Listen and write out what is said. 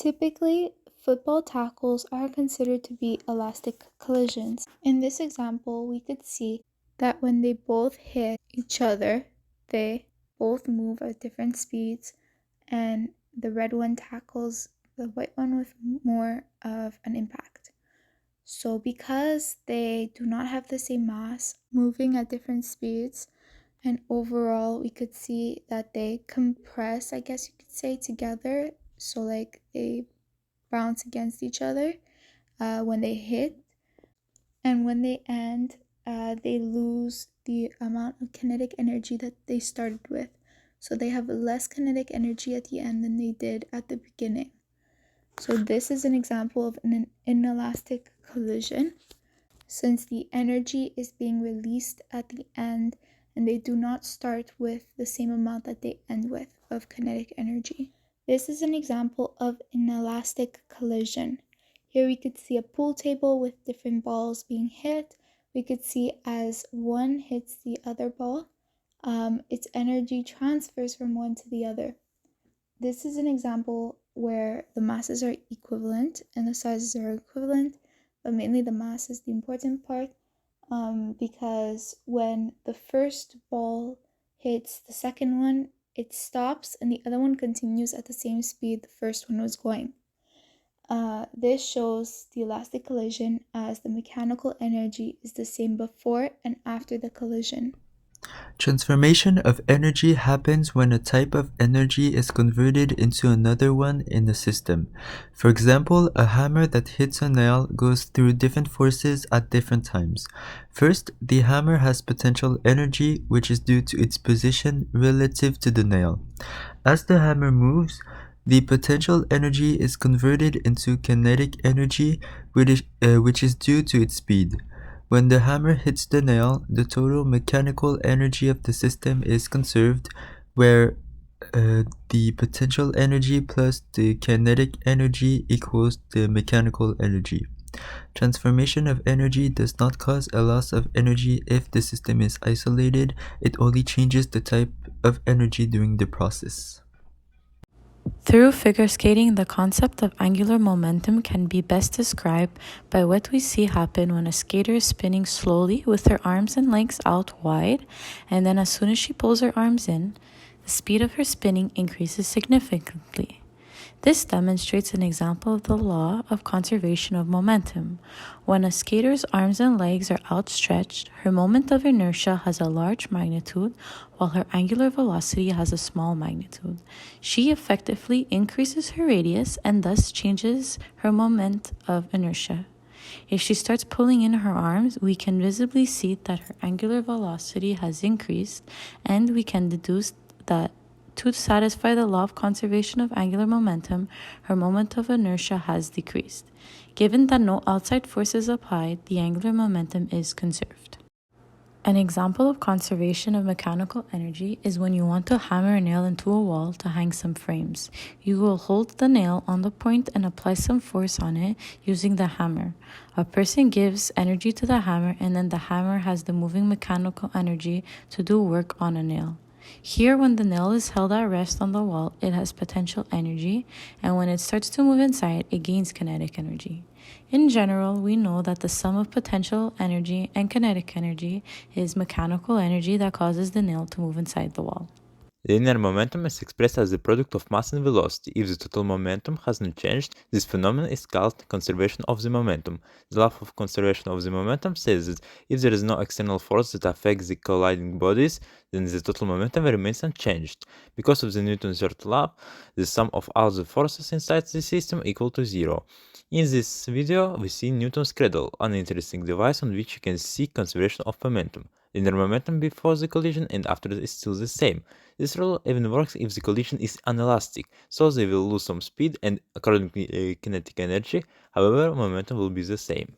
Typically, football tackles are considered to be elastic collisions. In this example, we could see that when they both hit each other, they both move at different speeds, and the red one tackles the white one with more of an impact. So, because they do not have the same mass, moving at different speeds, and overall, we could see that they compress, I guess you could say, together. So, like they bounce against each other when they hit, and when they end, they lose the amount of kinetic energy that they started with. So, they have less kinetic energy at the end than they did at the beginning. So, this is an example of an inelastic collision, since the energy is being released at the end and they do not start with the same amount that they end with of kinetic energy. This is an example of an elastic collision. Here we could see a pool table with different balls being hit. We could see as one hits the other ball, its energy transfers from one to the other. This is an example where the masses are equivalent and the sizes are equivalent, but mainly the mass is the important part, because when the first ball hits the second one, it stops and the other one continues at the same speed the first one was going. This shows the elastic collision as the mechanical energy is the same before and after the collision. Transformation of energy happens when a type of energy is converted into another one in the system. For example, a hammer that hits a nail goes through different forces at different times. First, the hammer has potential energy, which is due to its position relative to the nail. As the hammer moves, the potential energy is converted into kinetic energy, which is due to its speed. When the hammer hits the nail, the total mechanical energy of the system is conserved, where the potential energy plus the kinetic energy equals the mechanical energy. Transformation of energy does not cause a loss of energy if the system is isolated, it only changes the type of energy during the process. Through figure skating, the concept of angular momentum can be best described by what we see happen when a skater is spinning slowly with her arms and legs out wide, and then as soon as she pulls her arms in, the speed of her spinning increases significantly. This demonstrates an example of the law of conservation of momentum. When a skater's arms and legs are outstretched, her moment of inertia has a large magnitude, while her angular velocity has a small magnitude. She effectively increases her radius and thus changes her moment of inertia. If she starts pulling in her arms, we can visibly see that her angular velocity has increased, and we can deduce that to satisfy the law of conservation of angular momentum, her moment of inertia has decreased. Given that no outside force is applied, the angular momentum is conserved. An example of conservation of mechanical energy is when you want to hammer a nail into a wall to hang some frames. You will hold the nail on the point and apply some force on it using the hammer. A person gives energy to the hammer, and then the hammer has the moving mechanical energy to do work on a nail. Here, when the nail is held at rest on the wall, it has potential energy, and when it starts to move inside, it gains kinetic energy. In general, we know that the sum of potential energy and kinetic energy is mechanical energy that causes the nail to move inside the wall. Linear momentum is expressed as the product of mass and velocity. If the total momentum hasn't changed, this phenomenon is called conservation of the momentum. The law of conservation of the momentum says that if there is no external force that affects the colliding bodies, then the total momentum remains unchanged. Because of the Newton's third law, the sum of all the forces inside the system equal to zero. In this video, we see Newton's cradle, an interesting device on which you can see conservation of momentum. Linear momentum before the collision and after is still the same. This rule even works if the collision is inelastic, so they will lose some speed and accordingly kinetic energy, however momentum will be the same.